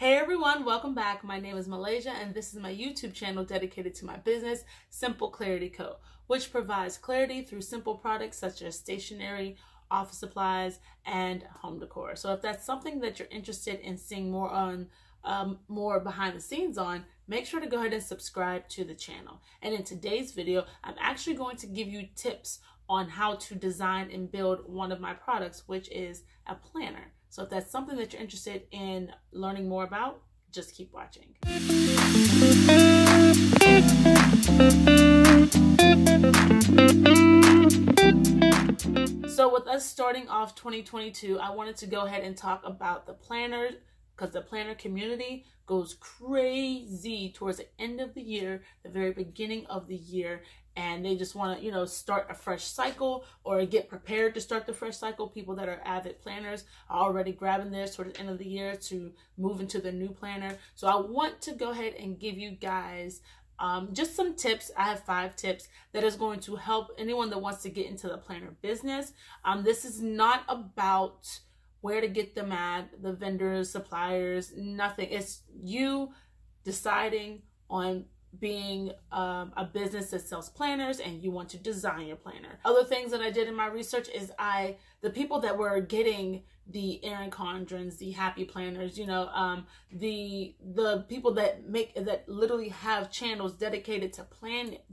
Hey everyone, welcome back. My name is Malaysia and this is my YouTube channel dedicated to my business, Simple Clarity Co., which provides clarity through simple products such as stationery, office supplies, and home decor. So if that's something that you're interested in seeing more on, more behind the scenes on, make sure to go ahead and subscribe to the channel. And in today's video, I'm actually going to give you tips on how to design and build one of my products, which is a planner. So if that's something that you're interested in learning more about, just keep watching. So with us starting off 2022, I wanted to go ahead and talk about the planners, because the planner community goes crazy towards the end of the year, the very beginning of the year, and they just want to, start a fresh cycle or get prepared to start the fresh cycle. People that are avid planners are already grabbing theirs toward the end of the year to move into the new planner. So I want to go ahead and give you guys just some tips. I have 5 tips that is going to help anyone that wants to get into the planner business. This is not about where to get them at, the vendors, suppliers, nothing. It's you deciding on being a business that sells planners and you want to design your planner. Other things that I did in my research is the people that were getting the Erin Condrens, the happy planners, the people that literally have channels dedicated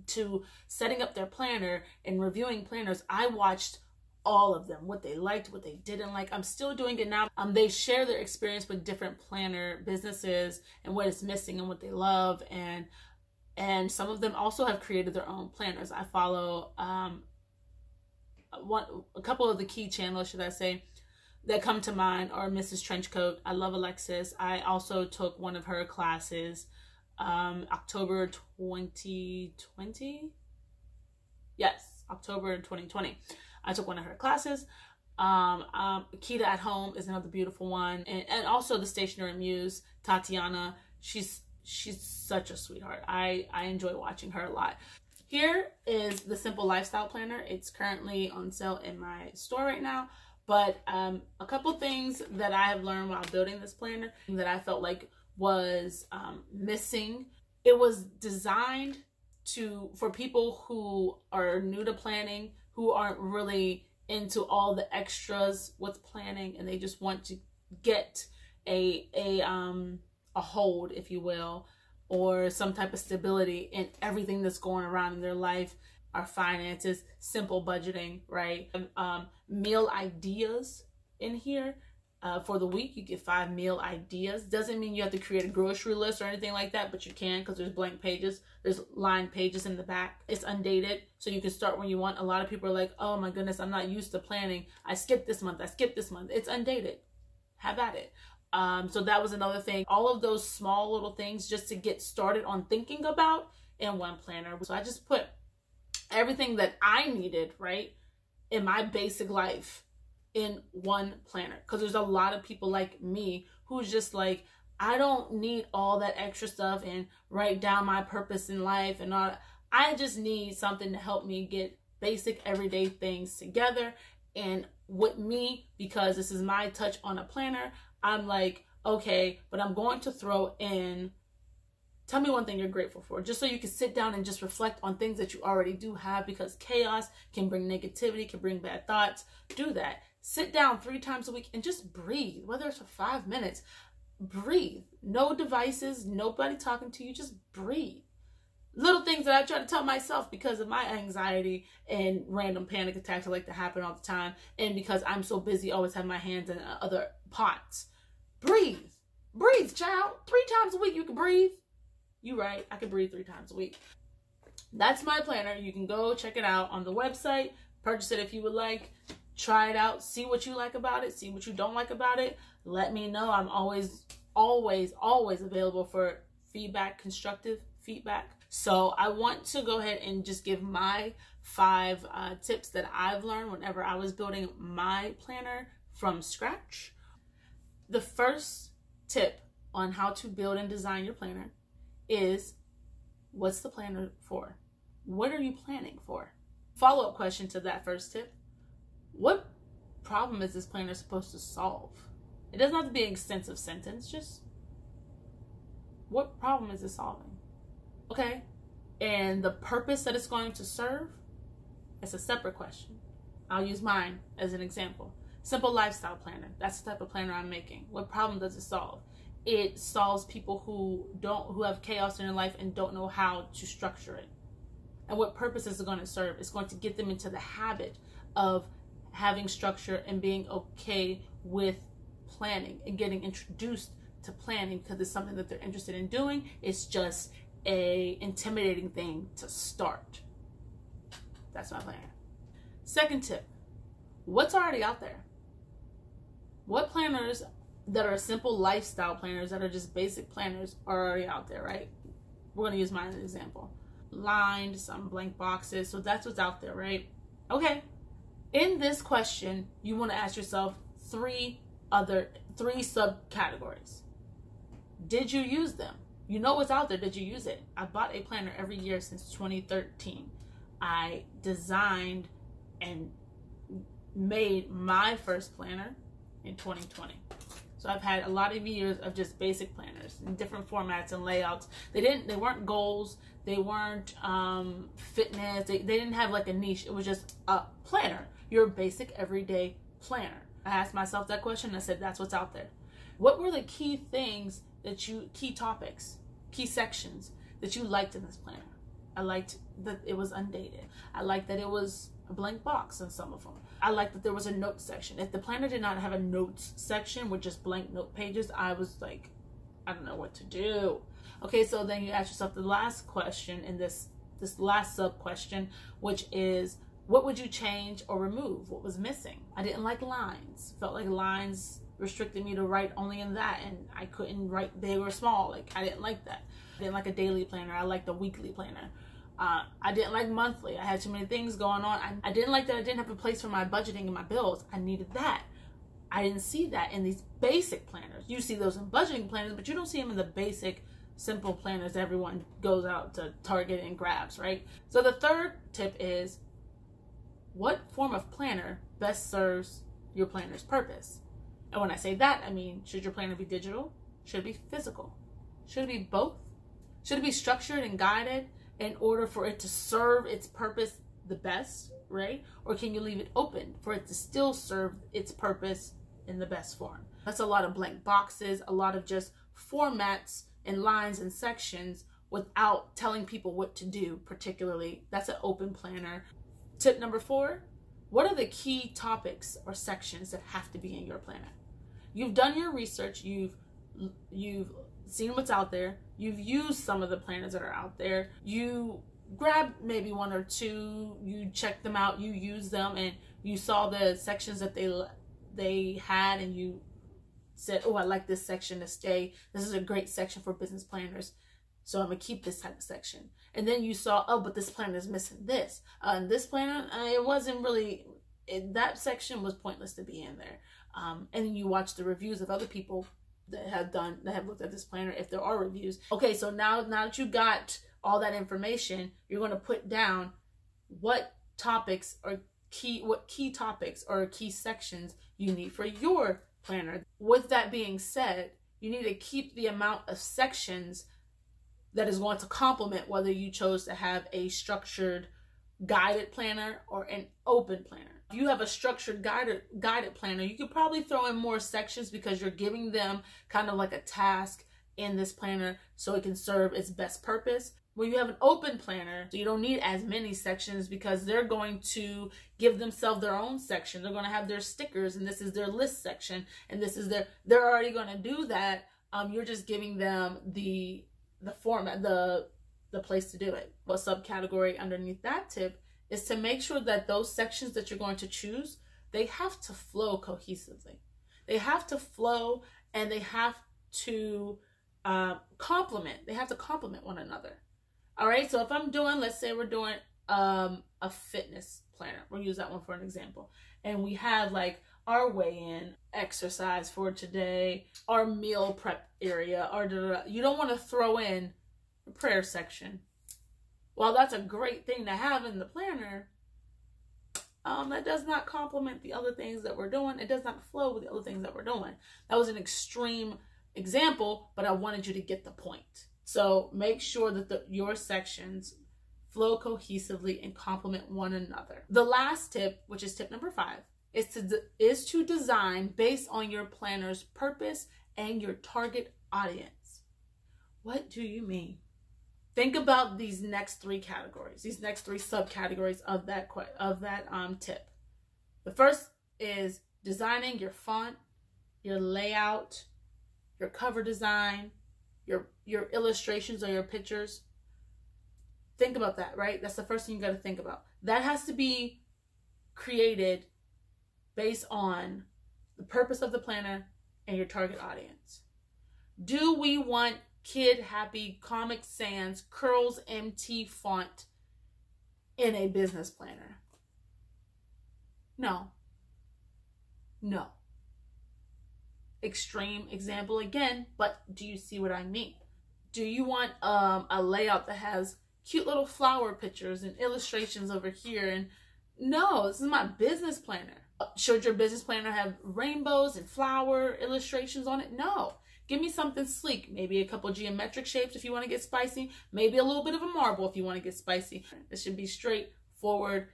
to setting up their planner and reviewing planners. I watched all of them, what they liked, what they didn't like. I'm still doing it now. They share their experience with different planner businesses and what is missing and what they love, and some of them also have created their own planners. I follow a couple of the key channels, should I say, that come to mind are Mrs. Trenchcoat. I love Alexis. I also took one of her classes, October 2020. Yes, October 2020. I took one of her classes. Kita at Home is another beautiful one. And also the Stationery Muse, Tatiana. She's such a sweetheart. I enjoy watching her a lot. Here is the Simple Lifestyle Planner. It's currently on sale in my store right now. But a couple things that I have learned while building this planner that I felt like was missing. It was designed for people who are new to planning, who aren't really into all the extras with planning, and they just want to get a hold, if you will, or some type of stability in everything that's going around in their life. Our finances, simple budgeting, right? Meal ideas in here. For the week, you get 5 meal ideas. Doesn't mean you have to create a grocery list or anything like that, but you can, because there's blank pages. There's lined pages in the back. It's undated, so you can start when you want. A lot of people are like, oh my goodness, I'm not used to planning. I skipped this month. It's undated. Have at it. So that was another thing. All of those small little things just to get started on thinking about in one planner. So I just put everything that I needed, right, in my basic life in one planner, because there's a lot of people like me who's just like, I don't need all that extra stuff and write down my purpose in life and all. I just need something to help me get basic everyday things together. And with me, because this is my touch on a planner, I'm like, okay, but I'm going to throw in, tell me one thing you're grateful for, just so you can sit down and just reflect on things that you already do have, because chaos can bring negativity, can bring bad thoughts. Do that. Sit down 3 times a week and just breathe, whether it's for 5 minutes. Breathe. No devices, nobody talking to you, just breathe. Little things that I try to tell myself because of my anxiety and random panic attacks that like to happen all the time, and because I'm so busy, always have my hands in other pots. Breathe. Breathe, child. 3 times a week you can breathe. You right, I can breathe 3 times a week. That's my planner. You can go check it out on the website, purchase it if you would like. Try it out, see what you like about it, see what you don't like about it. Let me know. I'm always available for feedback, constructive feedback. So I want to go ahead and just give my 5 tips that I've learned whenever I was building my planner from scratch. The first tip on how to build and design your planner is, what's the planner for? What are you planning for? Follow-up question to that first tip. What problem is this planner supposed to solve? It doesn't have to be an extensive sentence. Just What problem is it solving? Okay. And the purpose that it's going to serve, it's a separate question. I'll use mine as an example. Simple lifestyle planner. That's the type of planner I'm making. What problem does it solve? It solves people who have chaos in their life and don't know how to structure it. And what purpose is it going to serve? It's going to get them into the habit of having structure and being okay with planning and getting introduced to planning because it's something that they're interested in doing. It's just a intimidating thing to start. That's my plan. Second tip, what's already out there? What planners that are simple lifestyle planners that are just basic planners are already out there, right? We're going to use mine as an example. Lined, some blank boxes. So that's what's out there, right? Okay. In this question, you want to ask yourself three subcategories. Did you use them? You know what's out there. Did you use it? I bought a planner every year since 2013. I designed and made my first planner in 2020. So I've had a lot of years of just basic planners in different formats and layouts. They weren't goals. They weren't fitness. They didn't have like a niche. It was just a planner. Your basic everyday planner. I asked myself that question. I said, that's what's out there. What were the key things key topics, key sections that you liked in this planner? I liked that it was undated. I liked that it was a blank box in some of them. I liked that there was a notes section. If the planner did not have a notes section with just blank note pages, I was like, I don't know what to do. Okay, so then you ask yourself the last question in this last sub question, which is, what would you change or remove? What was missing? I didn't like lines. Felt like lines restricted me to write only in that, and I couldn't write big or small. Like, I didn't like that. I didn't like a daily planner. I liked a weekly planner. I didn't like monthly. I had too many things going on. I didn't like that I didn't have a place for my budgeting and my bills. I needed that. I didn't see that in these basic planners. You see those in budgeting planners, but you don't see them in the basic, simple planners everyone goes out to Target and grabs, right? So the third tip is, what form of planner best serves your planner's purpose? And when I say that, I mean, should your planner be digital? Should it be physical? Should it be both? Should it be structured and guided in order for it to serve its purpose the best, right? Or can you leave it open for it to still serve its purpose in the best form? That's a lot of blank boxes, a lot of just formats and lines and sections without telling people what to do particularly. That's an open planner. Tip number 4, what are the key topics or sections that have to be in your planner? You've done your research, you've seen what's out there, you've used some of the planners that are out there, you grabbed maybe one or two, you checked them out, you used them, and you saw the sections that they had, and you said, oh, I like this section to stay. This is a great section for business planners, so I'm gonna keep this type of section. And then you saw, oh, but this planner is missing this. And this planner, it wasn't really, that section was pointless to be in there. And then you watch the reviews of other people that have looked at this planner, if there are reviews. Okay, so now that you got all that information, you're going to put down what key topics or key sections you need for your planner. With that being said, you need to keep the amount of sections that is going to complement whether you chose to have a structured guided planner or an open planner. If you have a structured guided planner, you could probably throw in more sections because you're giving them kind of like a task in this planner so it can serve its best purpose. When you have an open planner, so you don't need as many sections because they're going to give themselves their own section. They're going to have their stickers, and this is their list section, and this is they're already going to do that. You're just giving them the format, the place to do it. A subcategory underneath that tip is to make sure that those sections that you're going to choose, they have to flow cohesively. They have to flow, and they have to complement. They have to complement one another. All right, so if I'm doing, let's say we're doing a fitness planner. We'll use that one for an example. And we have like our weigh-in, exercise for today, our meal prep area, you don't want to throw in a prayer section. While that's a great thing to have in the planner, that does not complement the other things that we're doing. It does not flow with the other things that we're doing. That was an extreme example, but I wanted you to get the point. So make sure that your sections flow cohesively and complement one another. The last tip, which is tip number 5, is to design based on your planner's purpose and your target audience. What do you mean? Think about these next 3 categories, these next 3 subcategories of that tip. The first is designing your font, your layout, your cover design, your illustrations or your pictures. Think about that, right? That's the first thing you got to think about. That has to be created based on the purpose of the planner and your target audience. Do we want kid happy Comic Sans Curls MT font in a business planner? No. No. Extreme example again, but do you see what I mean? Do you want a layout that has cute little flower pictures and illustrations over here? And no, this is my business planner. Should your business planner have rainbows and flower illustrations on it? No. Give me something sleek. Maybe a couple geometric shapes if you want to get spicy. Maybe a little bit of a marble if you want to get spicy. It should be straightforward,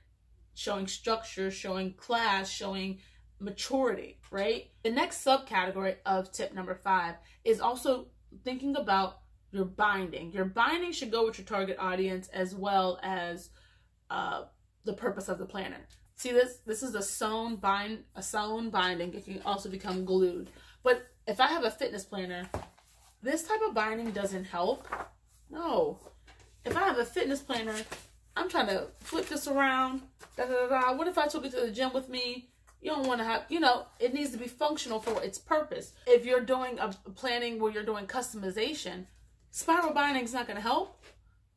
showing structure, showing class, showing maturity, right? The next subcategory of tip number 5 is also thinking about your binding. Your binding should go with your target audience as well as the purpose of the planner. See this? This is a sewn binding. It can also become glued. But if I have a fitness planner, this type of binding doesn't help. No. If I have a fitness planner, I'm trying to flip this around. What if I took it to the gym with me? You don't want to have, it needs to be functional for its purpose. If you're doing a planning where you're doing customization, spiral binding is not going to help.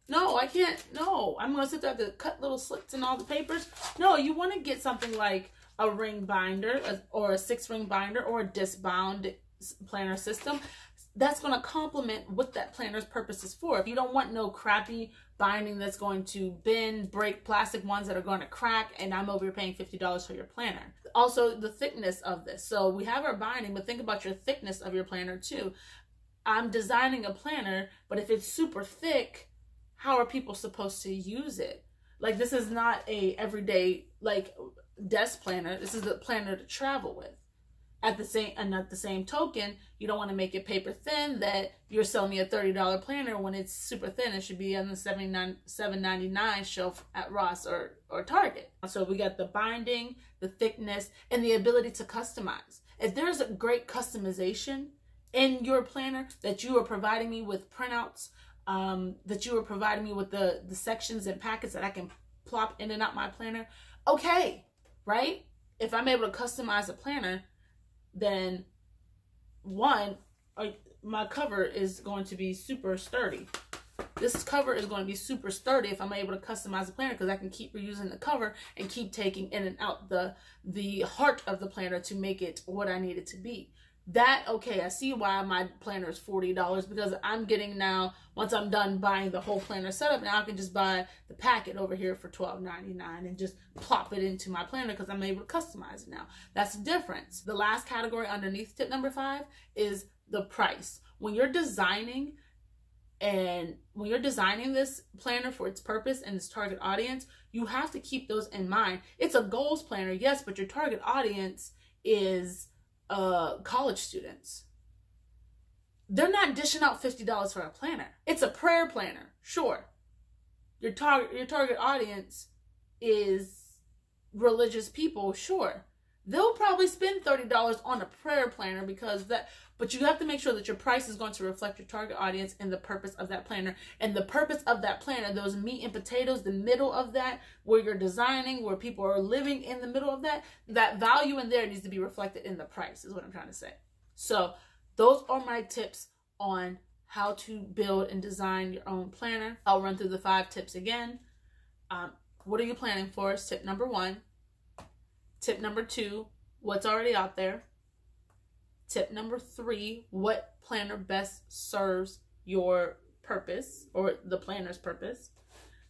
No, I can't. No, I'm going to sit there to cut little slits in all the papers. No, you want to get something like a ring binder or a 6-ring binder or a disc bound planner system. That's going to complement what that planner's purpose is for. If you don't want no crappy binding that's going to bend, break, plastic ones that are going to crack, and I'm over here paying $50 for your planner. Also, the thickness of this. So we have our binding, but think about your thickness of your planner too. I'm designing a planner, but if it's super thick, how are people supposed to use it? Like, this is not a everyday, like, desk planner. This is a planner to travel with. At the same token, you don't want to make it paper thin that you're selling me a $30 planner when it's super thin. It should be on the $7.99 shelf at Ross or Target. So we got the binding, the thickness, and the ability to customize. If there's a great customization in your planner that you are providing me with printouts, that you are providing me with the sections and packets that I can plop in and out my planner, okay, right? If I'm able to customize a planner, then one, my cover is going to be super sturdy. This cover is going to be super sturdy if I'm able to customize the planner, because I can keep reusing the cover and keep taking in and out the heart of the planner to make it what I need it to be. That, okay, I see why my planner is $40, because I'm getting now, once I'm done buying the whole planner setup, now I can just buy the packet over here for $12.99 and just plop it into my planner because I'm able to customize it now. That's the difference. The last category underneath tip number 5 is the price. When you're designing this planner for its purpose and its target audience, you have to keep those in mind. It's a goals planner, yes, but your target audience is college students. They're not dishing out $50 for a planner. It's a prayer planner, sure. Your target audience is religious people, sure. They'll probably spend $30 on a prayer planner but you have to make sure that your price is going to reflect your target audience and the purpose of that planner. And the purpose of that planner, those meat and potatoes, the middle of that, where you're designing, where people are living in the middle of that value in there needs to be reflected in the price, is what I'm trying to say. So those are my tips on how to build and design your own planner. I'll run through the 5 tips again. What are you planning for is tip number 1. Tip number 2, what's already out there. Tip number 3, what planner best serves your purpose or the planner's purpose.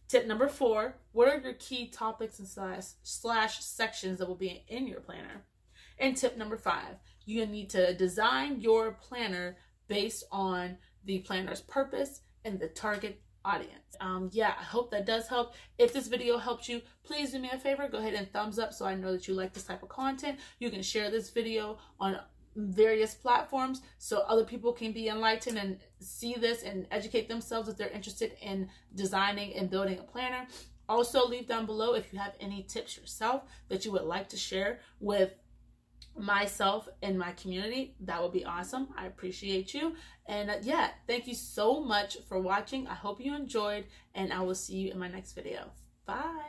Tip number 4, what are your key topics and slash sections that will be in your planner. And tip number 5, you need to design your planner based on the planner's purpose and the target audience. Yeah, I hope that does help. If this video helped you, please do me a favor, go ahead and thumbs up so I know that you like this type of content. You can share this video on various platforms so other people can be enlightened and see this and educate themselves if they're interested in designing and building a planner. Also, leave down below if you have any tips yourself that you would like to share with myself and my community. That would be awesome. I appreciate you. And yeah, thank you so much for watching. I hope you enjoyed, and I will see you in my next video. Bye.